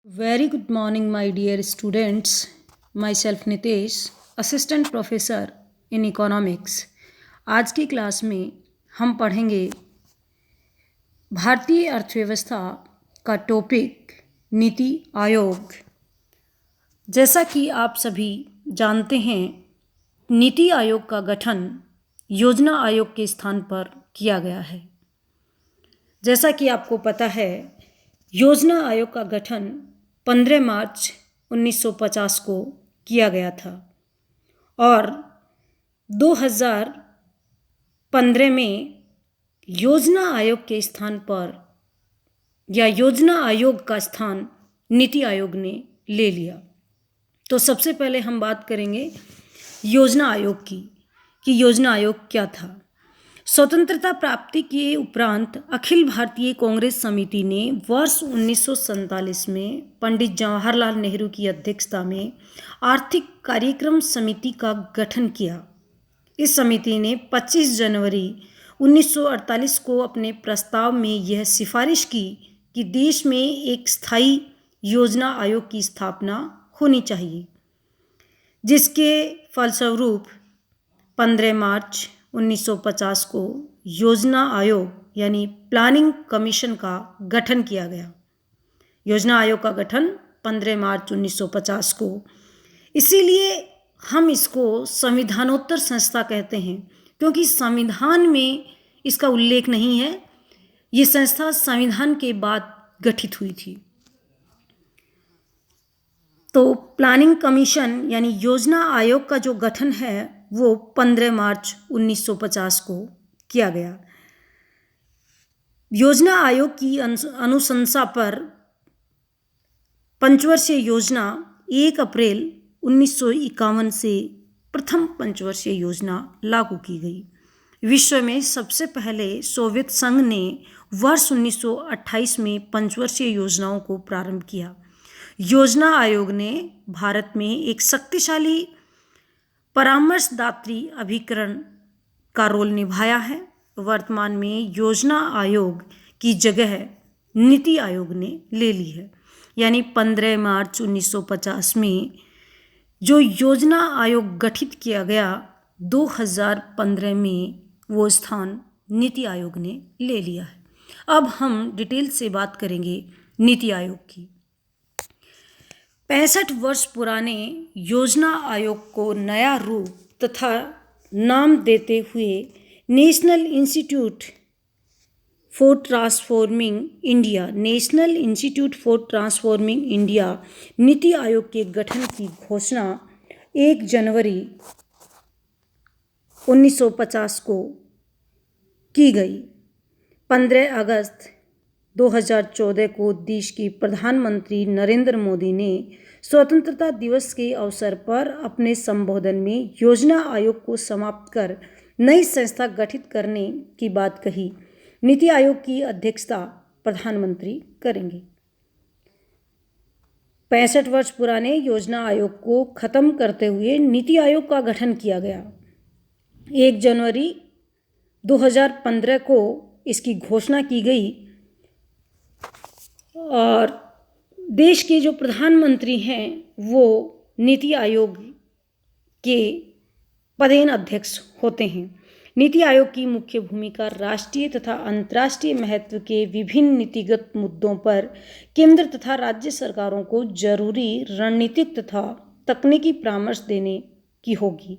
Very good morning, my dear students. Myself Nitesh, Assistant Professor in Economics. आज की class में हम पढ़ेंगे भारतीय अर्थव्यवस्था का टॉपिक नीति आयोग। जैसा कि आप सभी जानते हैं, नीति आयोग का गठन योजना आयोग के स्थान पर किया गया है। जैसा कि आपको पता है, योजना आयोग का गठन 15 मार्च 1950 को किया गया था और 2015 में योजना आयोग के स्थान पर या योजना आयोग का स्थान नीति आयोग ने ले लिया। तो सबसे पहले हम बात करेंगे योजना आयोग की कि योजना आयोग क्या था। स्वतंत्रता प्राप्ति के उपरांत अखिल भारतीय कांग्रेस समिति ने वर्ष 1947 में पंडित जवाहरलाल नेहरू की अध्यक्षता में आर्थिक कार्यक्रम समिति का गठन किया। इस समिति ने 25 जनवरी 1948 को अपने प्रस्ताव में यह सिफारिश की कि देश में एक स्थायी योजना आयोग की स्थापना होनी चाहिए, जिसके फलस्वरूप 15 मार्च 1950 को योजना आयोग यानी प्लानिंग कमीशन का गठन किया गया। योजना आयोग का गठन 15 मार्च 1950 को, इसीलिए हम इसको संविधानोत्तर संस्था कहते हैं, क्योंकि संविधान में इसका उल्लेख नहीं है। ये संस्था संविधान के बाद गठित हुई थी। तो प्लानिंग कमीशन यानी योजना आयोग का जो गठन है वो 15 मार्च 1950 को किया गया। योजना आयोग की अनुशंसा पर पंचवर्षीय योजना 1 अप्रैल 1951 से प्रथम पंचवर्षीय योजना लागू की गई। विश्व में सबसे पहले सोवियत संघ ने वर्ष 1928 में पंचवर्षीय योजनाओं को प्रारंभ किया। योजना आयोग ने भारत में एक शक्तिशाली परामर्शदात्री अभिकरण का रोल निभाया है। वर्तमान में योजना आयोग की जगह नीति आयोग ने ले ली है, यानी 15 मार्च 1950 में जो योजना आयोग गठित किया गया, 2015 में वो स्थान नीति आयोग ने ले लिया है। अब हम डिटेल से बात करेंगे नीति आयोग की। 65 वर्ष पुराने योजना आयोग को नया रूप तथा नाम देते हुए national institute for transforming India NITI Aayog के गठन की घोषणा 1 जनवरी 1950 को की गई। 15 अगस्त 2014 को देश के प्रधानमंत्री नरेंद्र मोदी ने स्वतंत्रता दिवस के अवसर पर अपने संबोधन में योजना आयोग को समाप्त कर नई संस्था गठित करने की बात कही। नीति आयोग की अध्यक्षता प्रधानमंत्री करेंगे। 65 वर्ष पुराने योजना आयोग को खत्म करते हुए नीति आयोग का गठन किया गया। 1 जनवरी 2015 को इसकी घोषणा की गई और देश के जो प्रधानमंत्री हैं वो नीति आयोग के पदेन अध्यक्ष होते हैं। नीति आयोग की मुख्य भूमिका राष्ट्रीय तथा अंतर्राष्ट्रीय महत्व के विभिन्न नीतिगत मुद्दों पर केंद्र तथा राज्य सरकारों को जरूरी रणनीतिक तथा तकनीकी परामर्श देने की होगी।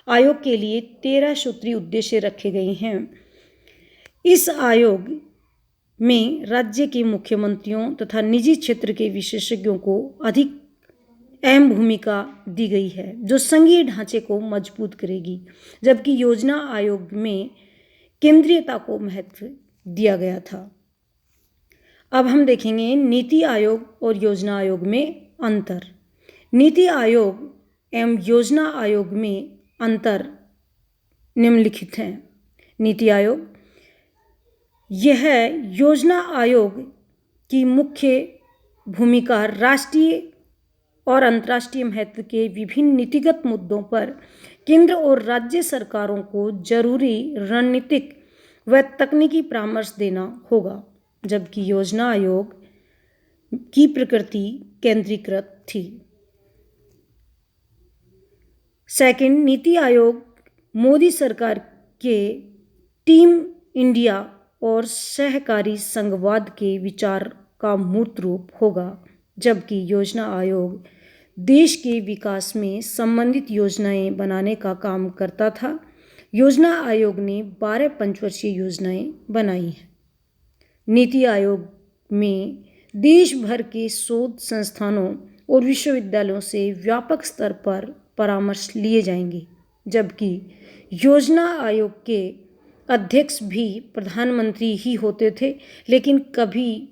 आयोग के लिए 13 सूत्री उद्देश्य रखे गए हैं। इस आयोग में राज्य के मुख्यमंत्रियों तथा निजी क्षेत्र के विशेषज्ञों को अधिक अहम भूमिका दी गई है, जो संघीय ढांचे को मजबूत करेगी, जबकि योजना आयोग में केंद्रीयता को महत्व दिया गया था। अब हम देखेंगे नीति आयोग और योजना आयोग में अंतर। नीति आयोग एवं योजना आयोग में अंतर निम्नलिखित हैं। नीति आयोग, यह योजना आयोग की मुख्य भूमिका राष्ट्रीय और अंतर्राष्ट्रीय महत्व के विभिन्न नीतिगत मुद्दों पर केंद्र और राज्य सरकारों को जरूरी रणनीतिक व तकनीकी परामर्श देना होगा, जबकि योजना आयोग की प्रकृति केंद्रीकृत थी। सेकंड, नीति आयोग मोदी सरकार के टीम इंडिया और सहकारी संघवाद के विचार का मूर्त रूप होगा, जबकि योजना आयोग देश के विकास में संबंधित योजनाएं बनाने का काम करता था। योजना आयोग ने 12 पंचवर्षीय योजनाएं बनाई हैं। नीति आयोग में देश भर के शोध संस्थानों और विश्वविद्यालयों से व्यापक स्तर पर परामर्श लिए जाएंगे, जबकि योजना आयोग के अध्यक्ष भी प्रधानमंत्री ही होते थे, लेकिन कभी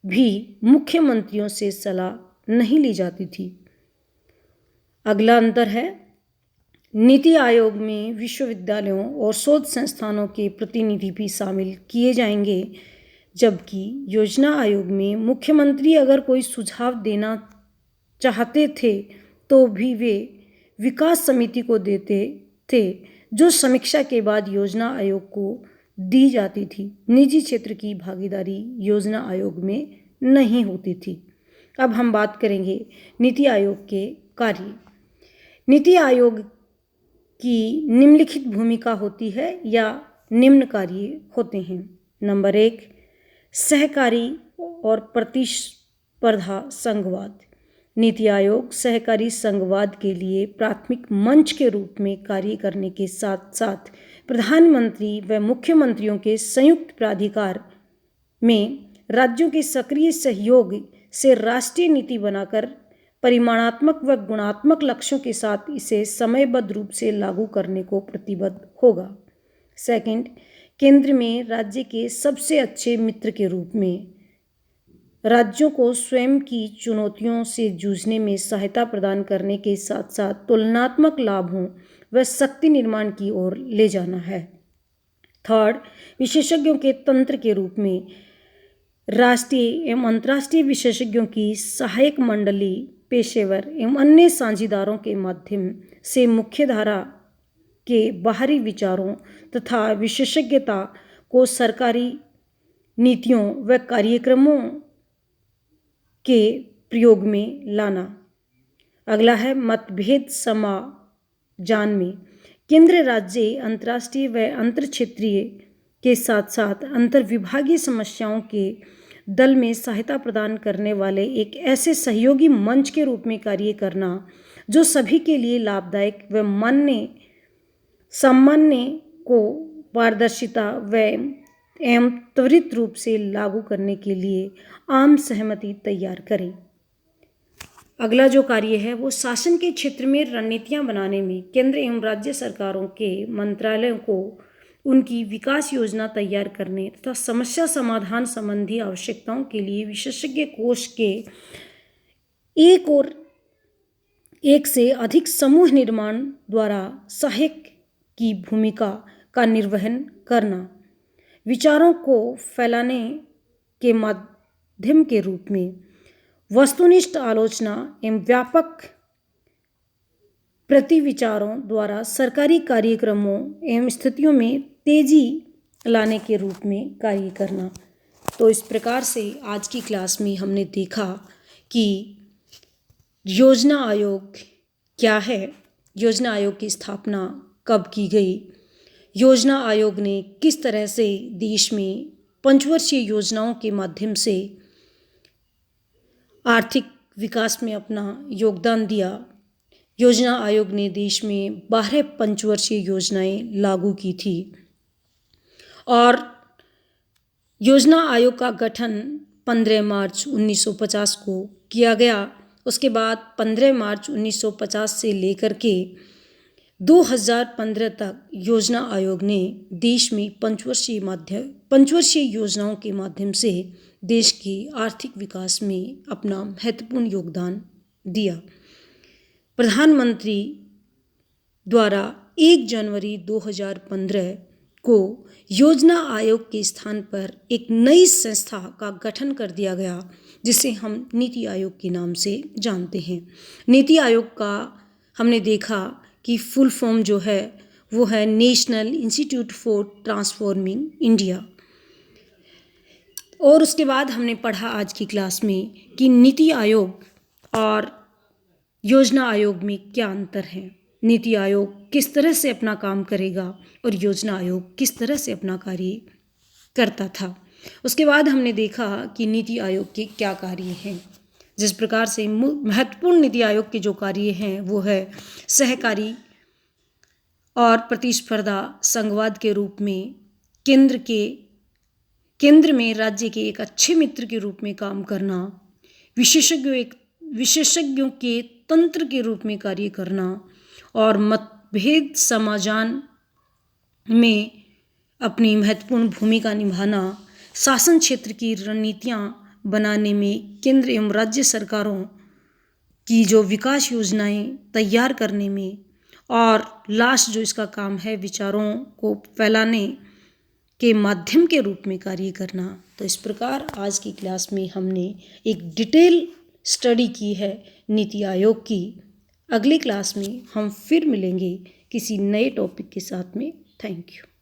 भी मुख्यमंत्रियों से सलाह नहीं ली जाती थी। अगला अंतर है, नीति आयोग में विश्वविद्यालयों और शोध संस्थानों के प्रतिनिधि भी शामिल किए जाएंगे, जबकि योजना आयोग में मुख्यमंत्री अगर कोई सुझाव देना चाहते थे तो भी वे विकास समिति को देते थे, जो समीक्षा के बाद योजना आयोग को दी जाती थी। निजी क्षेत्र की भागीदारी योजना आयोग में नहीं होती थी। अब हम बात करेंगे नीति आयोग के कार्य। नीति आयोग की निम्नलिखित भूमिका होती है या निम्न कार्य होते हैं। नंबर 1, सहकारी और प्रतिस्पर्धा संघवाद। नीति आयोग सहकारी संघवाद के लिए प्राथमिक मंच के रूप में कार्य करने के साथ साथ प्रधानमंत्री व मुख्यमंत्रियों के संयुक्त प्राधिकार में राज्यों के सक्रिय सहयोग से राष्ट्रीय नीति बनाकर परिमाणात्मक व गुणात्मक लक्ष्यों के साथ इसे समयबद्ध रूप से लागू करने को प्रतिबद्ध होगा। सेकंड, केंद्र में राज्य के सबसे अच्छे मित्र के रूप में राज्यों को स्वयं की चुनौतियों से जूझने में सहायता प्रदान करने के साथ साथ तुलनात्मक लाभों व शक्ति निर्माण की ओर ले जाना है। थर्ड, विशेषज्ञों के तंत्र के रूप में राष्ट्रीय एवं अंतर्राष्ट्रीय विशेषज्ञों की सहायक मंडली, पेशेवर एवं अन्य साझीदारों के माध्यम से मुख्यधारा के बाहरी विचारों तथा विशेषज्ञता को सरकारी नीतियों व कार्यक्रमों के प्रयोग में लाना। अगला है मतभेद समाधान में केंद्र, राज्य, अंतर्राष्ट्रीय व अंतरक्षेत्रीय के साथ साथ अंतर्विभागीय समस्याओं के दल में सहायता प्रदान करने वाले एक ऐसे सहयोगी मंच के रूप में कार्य करना जो सभी के लिए लाभदायक व सामान्य को पारदर्शिता व एवं त्वरित रूप से लागू करने के लिए आम सहमति तैयार करें। अगला जो कार्य है वो शासन के क्षेत्र में रणनीतियां बनाने में केंद्र एवं राज्य सरकारों के मंत्रालयों को उनकी विकास योजना तैयार करने तथा समस्या समाधान संबंधी आवश्यकताओं के लिए विशेषज्ञ कोष के एक से अधिक समूह निर्माण द्वारा सहायक की भूमिका का निर्वहन करना, विचारों को फैलाने के माध्यम के रूप में वस्तुनिष्ठ आलोचना एवं व्यापक प्रतिविचारों द्वारा सरकारी कार्यक्रमों एवं स्थितियों में तेजी लाने के रूप में कार्य करना। तो इस प्रकार से आज की क्लास में हमने देखा कि योजना आयोग क्या है, योजना आयोग की स्थापना कब की गई, योजना आयोग ने किस तरह से देश में पंचवर्षीय योजनाओं के माध्यम से आर्थिक विकास में अपना योगदान दिया। योजना आयोग ने देश में 12 पंचवर्षीय योजनाएं लागू की थी और योजना आयोग का गठन 15 मार्च 1950 को किया गया। उसके बाद 15 मार्च 1950 से लेकर के 2015 तक योजना आयोग ने देश में पंचवर्षीय योजनाओं के माध्यम से देश के आर्थिक विकास में अपना महत्वपूर्ण योगदान दिया। प्रधानमंत्री द्वारा 1 जनवरी 2015 को योजना आयोग के स्थान पर एक नई संस्था का गठन कर दिया गया, जिसे हम नीति आयोग के नाम से जानते हैं। नीति आयोग का हमने देखा कि फुल फॉर्म जो है वो है national institute for transforming India. और उसके बाद हमने पढ़ा आज की क्लास में कि नीति आयोग और योजना आयोग में क्या अंतर है, नीति आयोग किस तरह से अपना काम करेगा और योजना आयोग किस तरह से अपना कार्य करता था। उसके बाद हमने देखा कि नीति आयोग के क्या कार्य हैं। जिस प्रकार से महत्वपूर्ण नीति आयोग के जो कार्य हैं वो है सहकारी और प्रतिस्पर्धा संघवाद के रूप में केंद्र में राज्य के एक अच्छे मित्र के रूप में काम करना, विशेषज्ञों के तंत्र के रूप में कार्य करना और मतभेद समाधान में अपनी महत्वपूर्ण भूमिका निभाना, शासन क्षेत्र की रणनीतियाँ बनाने में केंद्र एवं राज्य सरकारों की जो विकास योजनाएं तैयार करने में, और लास्ट जो इसका काम है विचारों को फैलाने के माध्यम के रूप में कार्य करना। तो इस प्रकार आज की क्लास में हमने एक डिटेल स्टडी की है नीति आयोग की। अगली क्लास में हम फिर मिलेंगे किसी नए टॉपिक के साथ में। Thank you.